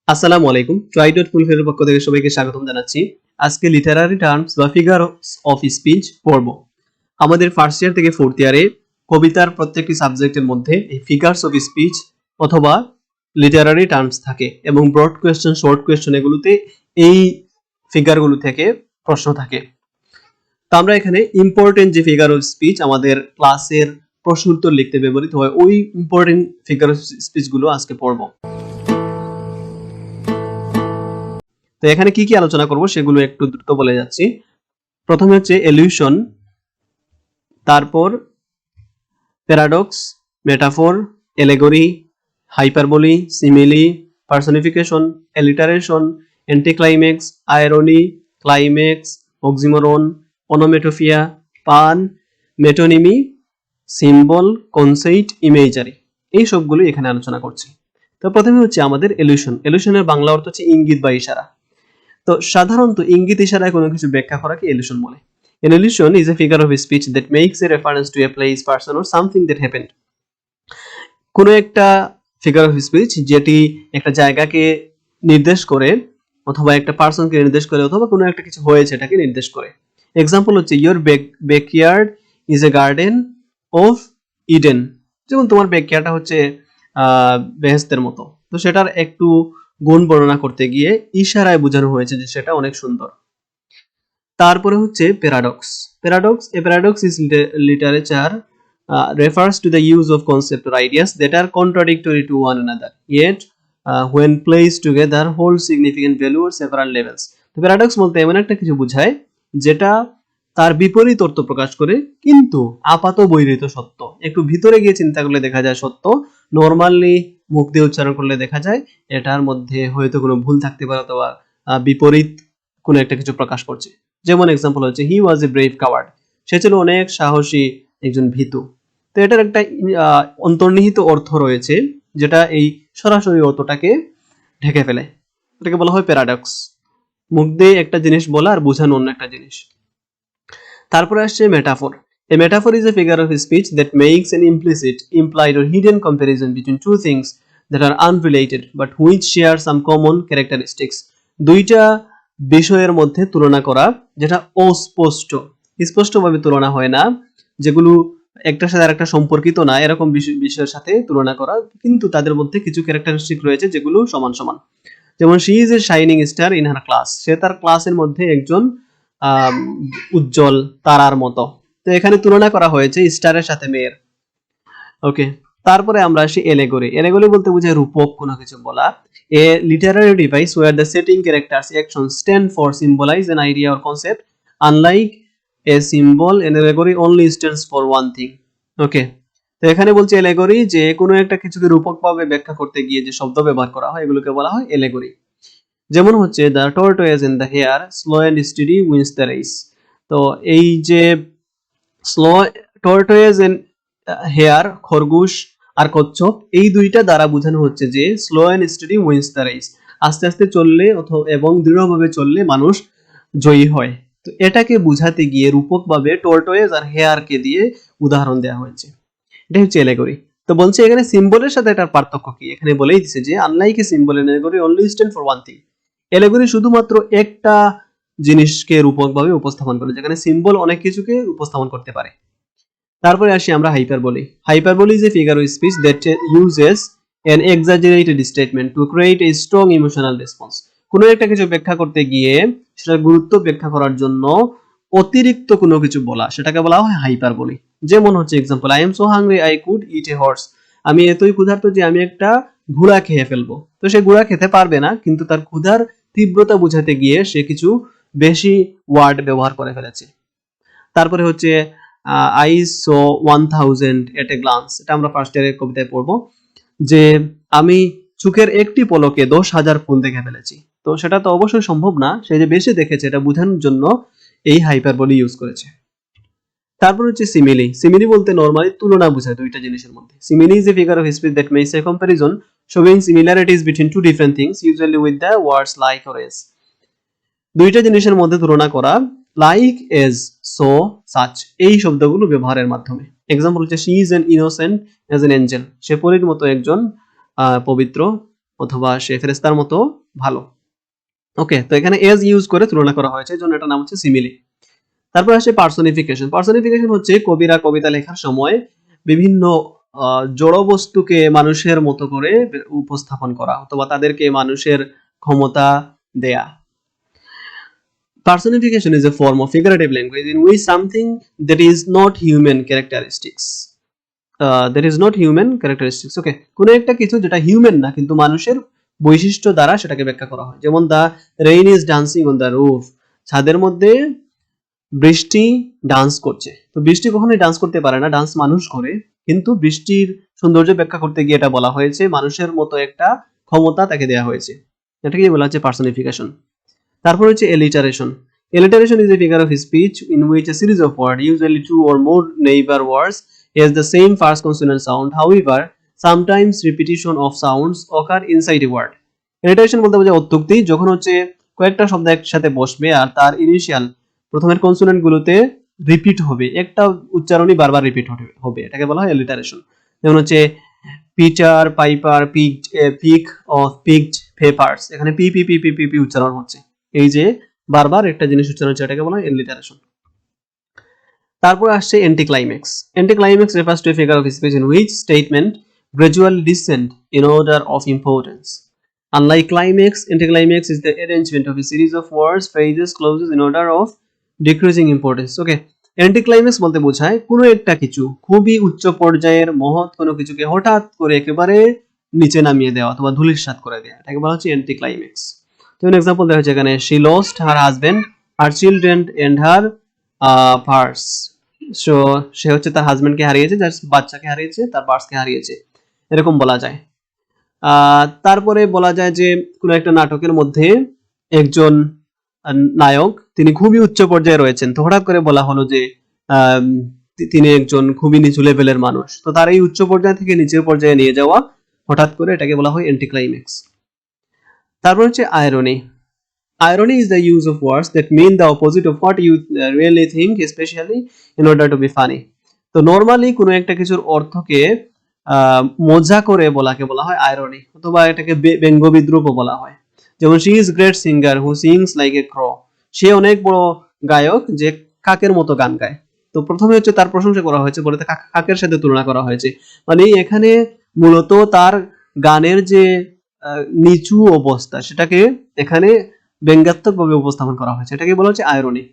আসসালামু আলাইকুম। Try.Fulfil এর পক্ষ থেকে সবাইকে স্বাগতম জানাচ্ছি। আজকে লিটারারি টার্মস বা ফিগারস অফ স্পিচ পড়ব। আমাদের ফার্স্ট ইয়ার থেকে ফোর্থ ইয়ারে কবিতার প্রত্যেকটি সাবজেক্টের মধ্যে এই ফিগারস অফ স্পিচ অথবা লিটারারি টার্মস থাকে এবং ব্রড কোয়েশ্চেন, শর্ট কোয়েশ্চেন এগুলোতে এই ফিগারগুলো থেকে প্রশ্ন থাকে। তো আমরা এখানে ইম্পর্টেন্ট যে ফিগার অফ স্পিচ আমাদের ক্লাসের প্রশ্ন উত্তর লিখতে ব্যবহৃত হয় ওই ইম্পর্টেন্ট ফিগার অফ স্পিচ গুলো আজকে পড়ব। তো এখানে কি কি আলোচনা করব সেগুলো একটু দ্রুত বলে যাচ্ছি। প্রথমে হচ্ছে এলিউশন, তারপর paradox, metaphor, allegory, hyperbole, simile, personification, alliteration, anticlimax, irony, climax, oxymoron, onomatopoeia, pun, metonymy, symbol, কনসেইট, imagery, এই সবগুলো এখানে আলোচনা করছি। তো প্রথমে হচ্ছে আমাদের এলিউশন। এলিউশনের বাংলা অর্থ হচ্ছে ইঙ্গিত বা ইশারা। তো সাধারণত ইঙ্গিত ইশারায় কোনো কিছু ব্যাখ্যা করাকে এলিউশন বলে। An illusion is a figure of speech that makes a reference to a place, person or something that happened. কোনো একটা ফিগার অফ স্পিচ যেটি একটা জায়গাকে নির্দেশ করে অথবা একটা পার্সনকে নির্দেশ করে অথবা কোনো একটা কিছু হয়েছে এটাকে নির্দেশ করে। এক্সাম্পল হচ্ছে your backyard is a garden of Eden. যেমন তোমার ব্যাকইয়ার্ডটা হচ্ছে বেহেশতের মতো। তো সেটার একটু গুণ বর্ণনা করতে গিয়ে ইশারায় বোঝানো হয়েছে যে সেটা অনেক সুন্দর। তারপরে হচ্ছে paradox. A paradox is literature refers to the use of concepts or ideas that are contradictory to one another, yet when placed together hold significant value at several levels. তো প্যারাডক্স বলতে এমন একটা কিছু বোঝায় যেটা তার বিপরীত অর্থ প্রকাশ করে কিন্তু আপাত বৈরিত সত্য। একটু ভিতরে গিয়ে চিন্তা করলে দেখা যায় সত্য, নরমালি মুখ দিয়ে উচ্চারণ করলে দেখা যায় এটার মধ্যে হয়তো কোনো ভুল থাকতে পারে অথবা বিপরীত কোনো একটা কিছু প্রকাশ করছে। যেমন এক্সাম্পল হচ্ছে হি ওয়াজ এ ব্রেভ কাওয়ার্ড, সে ছিল অনেক সাহসী একজন ভীতু। তো এটার একটা অন্তর্নিহিত অর্থ রয়েছে যেটা এই সরাসরি অর্থটাকে ঢেকে ফেলে, এটাকে বলা হয় প্যারাডক্স। মুখ দিয়ে একটা জিনিস বলা আর বোঝানো অন্য একটা জিনিস। তারপরে আসছে metaphor. A metaphor is a figure of speech that makes an implicit, implied or hidden comparison between two things that are unrelated but which share some common characteristics. দুইটা বিষয়ের মধ্যে তুলনা করা যেটা অস্পষ্ট, স্পষ্টভাবে তুলনা হয় না, যেগুলো একটার সাথে আরেকটা সম্পর্কিত না এরকম বিষয়ের সাথে তুলনা করা, কিন্তু তাদের মধ্যে কিছু ক্যারেক্টারিস্টিক রয়েছে যেগুলো সমান সমান। যেমন she is a shining star in her class, সে তার ক্লাসের মধ্যে একজন উজ্জ্বল তারার মতো। তো এখানে তুলনা করা হয়েছে স্টারের সাথে মেয়ের। ওকে, তারপরে আমরা আসি এলেগরি। এলেগরি বলতে বোঝায় রূপক কোনো কিছু বলা। A literary device where the setting, characters, actions stand for symbolize an idea or concept. Unlike a symbol, an allegory only stands for one thing. Okay, তো এখানে বলছে এলেগরি যে কোনো একটা কিছুকে রূপকভাবে ব্যাখ্যা করতে গিয়ে যে শব্দ ব্যবহার করা হয় এগুলোকে বলা হয় এলেগরি। যেমন হচ্ছে the tortoise in the hare, slow and steady wins the race. তো এই যে স্লো, টর্টয়েজ এন্ড হেয়ার, খরগোশ আর কচ্ছপ, এই দুইটা দ্বারা বোঝানো হচ্ছে যে slow and steady wins the race, আস্তে আস্তে চললে এবং দৃঢ়ভাবে চললে মানুষ জয়ী হয়। তো এটাকে বোঝাতে গিয়ে রূপকভাবে টর্টয়েজ আর হেয়ারকে দিয়ে উদাহরণ দেওয়া হয়েছে। এটা হচ্ছে এলেগরি। তো বলছে এখানে সিম্বলের সাথে এটার পার্থক্য কি, এখানে বলেই দিছে যে unlike a symbol an allegory only stand for one thing. Allegory শুধুমাত্র একটা জিনিসকে রূপকভাবে উপস্থাপন করে, যেখানে সিম্বল অনেক কিছুকে উপস্থাপন করতে পারে। তারপরে আসি আমরা hyperbole. Hyperbole is a figure of speech that uses an exaggerated statement to create a strong emotional response. কোনো একটা কিছু ব্যাখ্যা করতে গিয়ে সেটার গুরুত্ব ব্যাখ্যা করার জন্য অতিরিক্ত কোনো কিছু বলা, সেটাকে বলা হয় হাইপারবোলি। যেমন হচ্ছে example, I am so hungry I could it A horse. আমি এতই ক্ষুধার্ত যে আমি একটা ঘোড়া খেয়ে ফেলবো। তো সে ঘোড়া খেতে পারবে না, কিন্তু তার ক্ষুধার তীব্রতা বোঝাতে গিয়ে সে কিছু বেশি ওয়ার্ড ব্যবহার করে ফেলেছে। তারপরে হচ্ছে I so 1000 at A glance, এটা আমরা ফার্স্ট ইয়ারের কবিতায় পড়বো যে আমি চোখের একটি পলকে 10,000 ফুল দেখে ফেলেছি। তো সেটা তো অবশ্যই সম্ভব না, সে যে বেশি দেখেছে এটা বোঝানোর জন্য এই হাইপারবোলি ইউজ করেছে। তারপর হচ্ছে সিমিলি। সিমিলি বলতে নরমালি তুলনা বোঝায় দুইটা জিনিসের মধ্যে। Simile is a figure of speech that makes a comparison showing similarities between two different things usually with the words like or as. দুইটা জিনিসের মধ্যে তুলনা করা লাইক, এজ, সো, সাচ এই শব্দগুলো ব্যবহারের মাধ্যমে। এক্সাম্পল হচ্ছে she is an innocent as an angel, সে পরীর মতো একজন পবিত্র অথবা সে ফেরেশতার মতো ভালো। ওকে, তো এখানে এজ ইউজ করে তুলনা করা হয়েছে, এজন্য এটার নাম হচ্ছে সিমিলি। তারপর আসে পার্সনিফিকেশন। পার্সনিফিকেশন হচ্ছে কবিরা কবিতা লেখার সময় বিভিন্ন জড় বস্তুকে মানুষের মতো করে উপস্থাপন করা অথবা তাদেরকে মানুষের ক্ষমতা দেয়া। Personification is a form of figurative language in which something that is not human characteristics that is not human characteristics okay, কোন একটা কিছু যেটা হিউম্যান না কিন্তু মানুষের বৈশিষ্ট্য দ্বারা সেটাকে ব্যাখ্যা করা হয়। যেমন the rain is dancing on the roof, ছাদের মধ্যে বৃষ্টি ডান্স করছে। তো বৃষ্টি কখনোই ডান্স করতে পারে না, ডান্স মানুষ করে, কিন্তু বৃষ্টির সৌন্দর্য ব্যাখ্যা করতে গিয়ে এটা বলা হয়েছে মানুষের মতো একটা ক্ষমতা তাকে দেওয়া হয়েছে, এটাকেই বলা হচ্ছে পার্সনিফিকেশন। তারপর হচ্ছে alliteration. Alliteration is a figure of speech in which a series of words, usually two or more neighbor words, has the same first consonant sound. However, sometimes repetition of sounds occur inside a word. Alliteration বলতে বোঝায় অত্যুক্তি, যখন হচ্ছে কয়েকটা শব্দ একসাথে বসবে আর তার initial প্রথমের কনসোনেন্ট গুলোতে রিপিট হবে, একটা উচ্চারণই বারবার রিপিট হবে, এটাকে বলা হয় এলিটারেশন। যেমন হচ্ছে Peter, Piper, picked, peck of picked, peppers, এখানে P P P P P P উচ্চারণ হচ্ছে, এই যে বারবার একটা জিনিস উচ্চারণ হচ্ছে, এটাকে বলা হয় এলিটারেশন। তারপর আসছে অ্যান্টিক্লাইম্যাক্স। অ্যান্টিক্লাইম্যাক্স refers to a figure of speech in which statement gradually descend in order of importance. Unlike climax, anticlimax is the arrangement of a series of words, phrases, clauses in order of decreasing importance. Okay, অ্যান্টিক্লাইম্যাক্স বলতে বোঝায় কোনো একটা কিছু খুবই উচ্চ পর্যায়ের মহৎ কোনো কিছুকে হঠাৎ করে একেবারে নিচে নামিয়ে দেওয়া অথবা ধূলিসাৎ করে দেওয়া, এটাকে বলা হচ্ছে অ্যান্টিক্লাইম্যাক্স। যেমন এক্সাম্পল দেখা হচ্ছে এখানে, she lost her husband, her children and her purse. So সে হচ্ছে তার হাজবেন্ডকে হারিয়েছে, যার বাচ্চাকে হারিয়েছে, তার পার্সকে হারিয়েছে, এরকম বলা যায়। তারপরে বলা যায় যে কোনো একটা নাটকের মধ্যে একজন নায়ক তিনি খুবই উচ্চ পর্যায়ে রয়েছেন, তো হঠাৎ করে বলা হলো যে তিনি একজন খুবই নিচু লেভেলের মানুষ, তো তার এই উচ্চ পর্যায় থেকে নিচের পর্যায়ে নিয়ে যাওয়া হঠাৎ করে, এটাকে বলা হয় অ্যান্টিক্লাইম্যাক্স। তারপর হচ্ছে irony. Irony is the use of words that mean the opposite of what you really think, especially in order to be funny. তো নরমালি কোনো একটা কিছুর অর্থকে মজা করে বলাকে বলা হয় আয়রনি, অথবা এটাকে ব্যঙ্গ বিদ্রুপও বলা হয়। যেমন she is great singer who sings like a crow, সে অনেক বড় গায়ক যে কাকের মতো গান গায়। তো প্রথমে হচ্ছে তার প্রশংসা করা হয়েছে, পরে কাকের সাথে তুলনা করা হয়েছে, মানে এখানে মূলত তার গানের যে নিচু অবস্থা সেটাকে এখানে ব্যঙ্গাত্মকভাবে উপস্থাপন করা হয়েছে, এটাকে বলা হচ্ছে আয়রনি।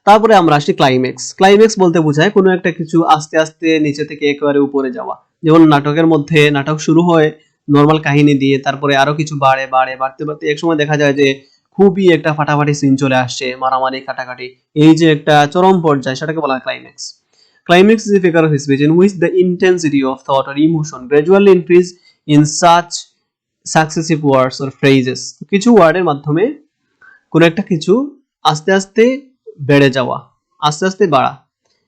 তারপরে আমরা আসি ক্লাইম্যাক্স। ক্লাইম্যাক্স বলতে বোঝায় কোনো একটা কিছু আস্তে আস্তে নিচে থেকে একেবারে উপরে যাওয়া। যেমন নাটকের মধ্যে নাটক শুরু হয় নর্মাল কাহিনী দিয়ে, তারপরে আরো কিছু বাড়তে বাড়তে একসময় দেখা যায় যে খুবই একটা ফাটাফাটি সিন চলে আসছে, মারামারি কাটাকাটি, এই যে একটা চরম পর্যায়, সেটাকে বলা হয় climax. Climax is a figure of speech in which the intensity of thought or emotion gradually increase in such successive words or phrases. কিছু ওয়ার্ডের মাধ্যমে কোন একটা কিছু আস্তে আস্তে বেড়ে যাওয়া, আস্তে আস্তে বাড়া।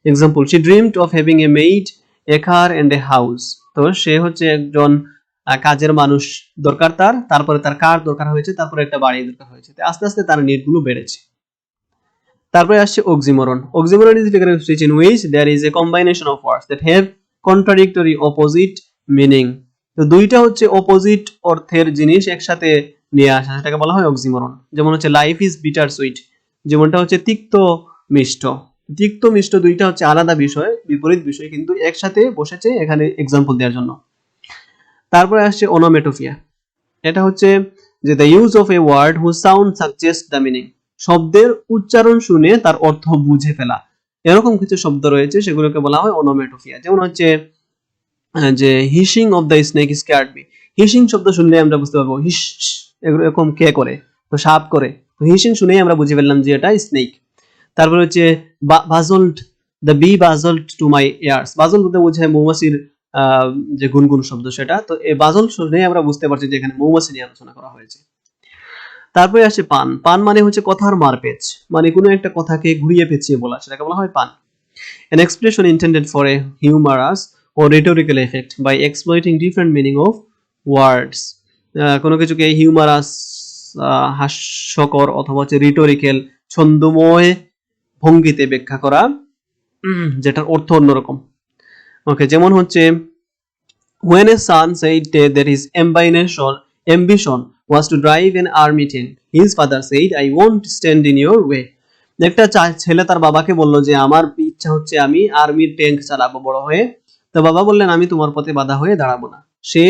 Example, she dreamed of having a maid, a car and a house. তো সে হচ্ছে একজন কাজের মানুষ দরকার তার, তারপরে তার কার দরকার হয়েছে, তারপরে একটা বাড়ি দরকার হয়েছে, আস্তে আস্তে তার নিডগুলো বেড়েছে। তারপরে আসছে oxymoron. Oxymoron is a figure of speech in which there is a combination of words that have contradictory opposite meaning. তো দুইটা হচ্ছে অপোজিট অর্থের জিনিস একসাথে নিয়ে আসা, সেটাকে বলা হয় অক্সিমরন। যেমন হচ্ছে লাইফ ইজ বিটার সুইট, যেমনটা হচ্ছে তিক্ত মিষ্ট। তিক্ত মিষ্ট দুইটা হচ্ছে আলাদা বিষয়, বিপরীত বিষয়, কিন্তু একসাথে বসেছে এখানে এক্সাম্পল দেওয়ার জন্য। তারপরে আসছে ওনোমেটোপিয়া। এটা হচ্ছে যে the use of a word who sound suggest the meaning, শব্দের উচ্চারণ শুনে তার অর্থ বুঝে ফেলা, এরকম কিছু শব্দ রয়েছে, সেগুলোকে বলা হয় ওনোমেটোপিয়া। যেমন হচ্ছে যে hissing of the snake scared me, hissing শব্দ শুনলে আমরা বুঝতে পারবো হিস এরকম কে করে, তো সাপ করে, তো হিসিং শুনেই আমরা বুঝে ফেললাম যে এটা স্নেক। তারপর হচ্ছে buzzed, the bee buzzed to my ears, buzz বলতে বোঝায় মৌমাছির যে গুনগুন শব্দ সেটা, তো এই বাজল শুনে আমরা বুঝতে পারছি যে এখানে মৌমাছি নিয়ে আলোচনা করা হয়েছে। তারপরে আসে পান। পান মানে হচ্ছে কথার মারপেচ, মানে কোনো একটা কথাকে ঘুরিয়ে পেঁচিয়ে বলা, সেটাকে বলা হয় পান। An expression intended for a humorous or rhetorical effect by exploiting different meaning of words. কোনো কিছুকে হিউমারাস, হাস্যকর, অথবা হচ্ছে রিটোরিক্যাল, ছন্দময় ভঙ্গিতে ব্যাখ্যা করা, যেটার অর্থ অন্যরকম। ওকে, যেমন হচ্ছে When a son said that his ambition was to drive an army tank, his father said, I won't stand in your way. একটা ছেলে তার বাবাকে বলল যে আমার ইচ্ছা হচ্ছে আমি আর্মির ট্যাঙ্ক চালাবো বড় হয়ে। তো বাবা বললেন আমি তোমার পথে বাধা হয়ে দাঁড়াবো না। সে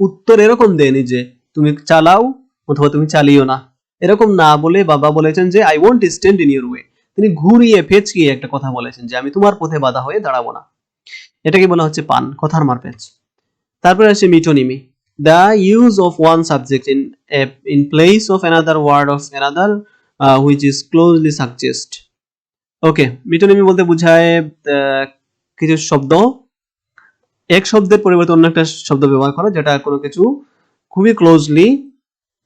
উত্তর এরকম দেয়নি যে তুমি চালাও অথবা তুমি চালিও না, এরকম না বলে বাবা বলেছেন যে I won't stand in your way. তিনি ঘুরিয়ে পেঁচিয়ে একটা কথা বলেছেন যে আমি তোমার পথে বাধা হয়ে দাঁড়াবো না। এটাকে বলা হচ্ছে পান, কথার মারপ্যাঁচ। তারপরে আছে metonymy, the use of one subject in place of another word of another which is closely suggest. Okay, metonymy বলতে বোঝায় কিছু শব্দ এক শব্দের পরিবর্তে অন্য একটা শব্দ ব্যবহার করা যেটা কোনো কিছু খুবই ক্লোজলি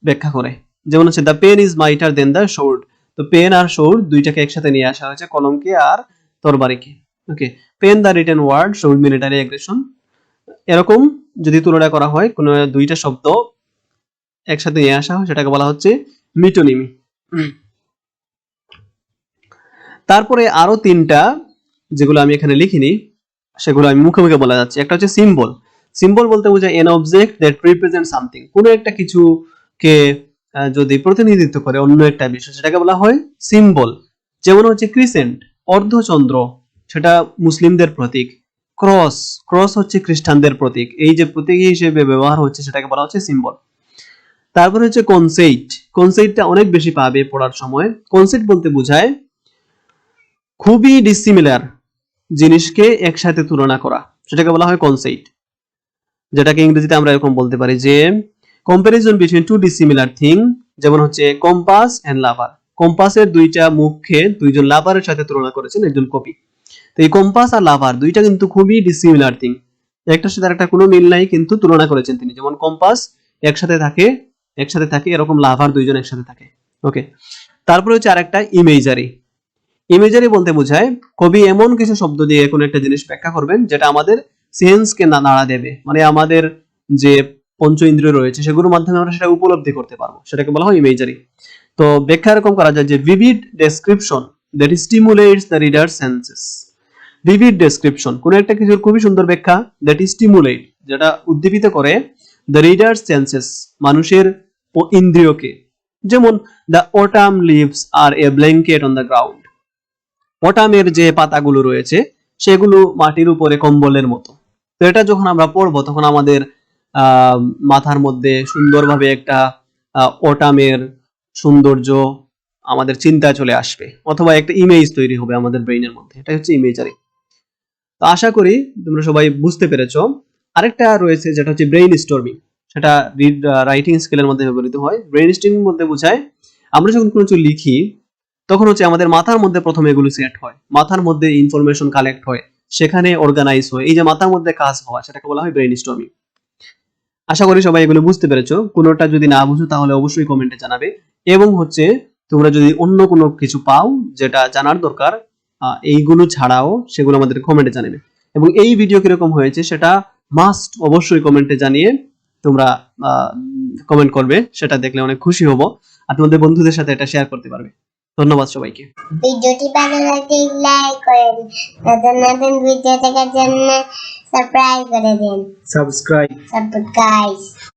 ব্যাখ্যা করে। যেমন হচ্ছে the pen is mightier than the sword. তো পেন আর শোর্ড দুইটাকে একসাথে নিয়ে আসা হয়েছে, কলমকে আর তরবারিকে। Okay, pen the written word sword military aggression. এরকম যদি তুলনা করা হয় কোনো দুইটা শব্দ একসাথে নিয়ে আসা হয় সেটাকে বলা হচ্ছে মিটোনিমি। তারপরে আরো তিনটা যেগুলো আমি এখানে লিখিনি সেগুলো আমি মুখে মুখে বলা যাচ্ছে। একটা হচ্ছে সিম্বল। সিম্বল বলতে বোঝায় an object that represent something, কোনো একটা কিছুকে যদি প্রতিনিধিত্ব করে অন্য একটা বিষয় সেটাকে বলা হয় সিম্বল। যেমন হচ্ছে ক্রিসেন্ট, অর্ধচন্দ্র, সেটা মুসলিমদের প্রতীক। ক্রস, ক্রস হচ্ছে খ্রিস্টানদের প্রতীক। এই যে প্রতীক হিসেবে ব্যবহার হচ্ছে সেটাকে বলা হচ্ছে সিম্বল। তারপরে হচ্ছে কনসেইট। কনসেইটটা অনেক বেশি পাবে পড়ার সময়। কনসেইট বলতে বোঝায় খুবই ডিসিমিলার জিনিসকে একসাথে তুলনা করা, সেটাকে বলা হয় কনসেইট। যেটাকে ইংরেজিতে আমরা এরকম বলতে পারি যে comparison between two dissimilar thing. যেমন হচ্ছে কম্পাস এন্ড লাভার। কম্পাসের দুইটা মুখকে দুইজন লাভারের সাথে তুলনা করেছেন একজন কবি। তো এই কম্পাস আর লাভার দুইটা কিন্তু খুবই ডিসিমিলার থিং, একটার সাথে আরেকটা কোনো মিল নাই, কিন্তু তুলনা করেছেন তিনি। যেমন কম্পাস একসাথে থাকে এরকম লাভার দুইজন একসাথে থাকে। ওকে, তারপরে হচ্ছে আরেকটা ইমেজারি। ইমেজারি বলতে বোঝায় কবি এমন কিছু শব্দ দিয়ে কোনো একটা জিনিস ব্যাখ্যা করবেন যেটা আমাদের সেন্সকে নাড়া দেবে, মানে আমাদের যে পঞ্চ ইন্দ্রিয় রয়েছে সেগুলোর মাধ্যমে আমরা সেটা উপলব্ধি করতে পারবো, সেটাকে বলা হয় ইমেজারি। তো ব্যাখ্যা এরকম করা যায় যে vivid description that stimulates the reader's senses. vivid description, কোন একটা কিছুর খুবই সুন্দর ব্যাখ্যা, that stimulate, যেটা উদ্দীপিত করে the reader's senses, মানুষের ইন্দ্রিয়কে। যেমন the autumn leaves are a blanket on the ground. অটামের যে পাতাগুলো রয়েছে সেগুলো মাটির উপরে কম্বলের মতো। তো এটা যখন আমরা পড়বো তখন আমাদের মাথার মধ্যে সুন্দরভাবে একটা অটামের সৌন্দর্য আমাদের চিন্তায় চলে আসবে, অথবা একটা ইমেজ তৈরি হবে আমাদের ব্রেইনের মধ্যে। এটা হচ্ছে ইমেজারি। তো আশা করি তোমরা সবাই বুঝতে পেরেছো। আরেকটা রয়েছে যেটা হচ্ছে ব্রেইন স্টর্মিং, সেটা রিড রাইটিং স্কিলের মধ্যে ব্যবহৃত হয়। ব্রেইন স্টর্মিং বলতে বোঝায় আমরা যখন কোনো কিছু লিখি তখন হচ্ছে আমাদের মাথার মধ্যে প্রথমে এগুলো সেট হয়, মাথার মধ্যে ইনফরমেশন কালেক্ট হয়, সেখানে অর্গানাইজ হয়। এই যে মাথার মধ্যে কাজ হওয়া সেটাকে বলা হয় ব্রেইন স্টর্মিং। আশা করি সবাই এগুলো বুঝতে পেরেছো। কোনোটা যদি না বুঝো তাহলে অবশ্যই কমেন্টে জানাবে, এবং হচ্ছে তোমরা যদি অন্য কোনো কিছু পাও যেটা জানার দরকার এইগুলো ছাড়াও সেগুলো আমাদের কমেন্টে জানাবে। এবং এই ভিডিও কিরকম হয়েছে সেটা মাস্ট অবশ্যই কমেন্টে জানিয়ে তোমরা কমেন্ট করবে, সেটা দেখলে অনেক খুশি হব, আর তোমাদের বন্ধুদের সাথে এটা শেয়ার করতে পারবে। ধন্যবাদ সবাইকে। ভিডিওটি ভালো লাগলে লাইক করেন, নতুন নতুন ভিডিও দেখার জন্য সাবস্ক্রাইব করে দিন। সাবস্ক্রাইব।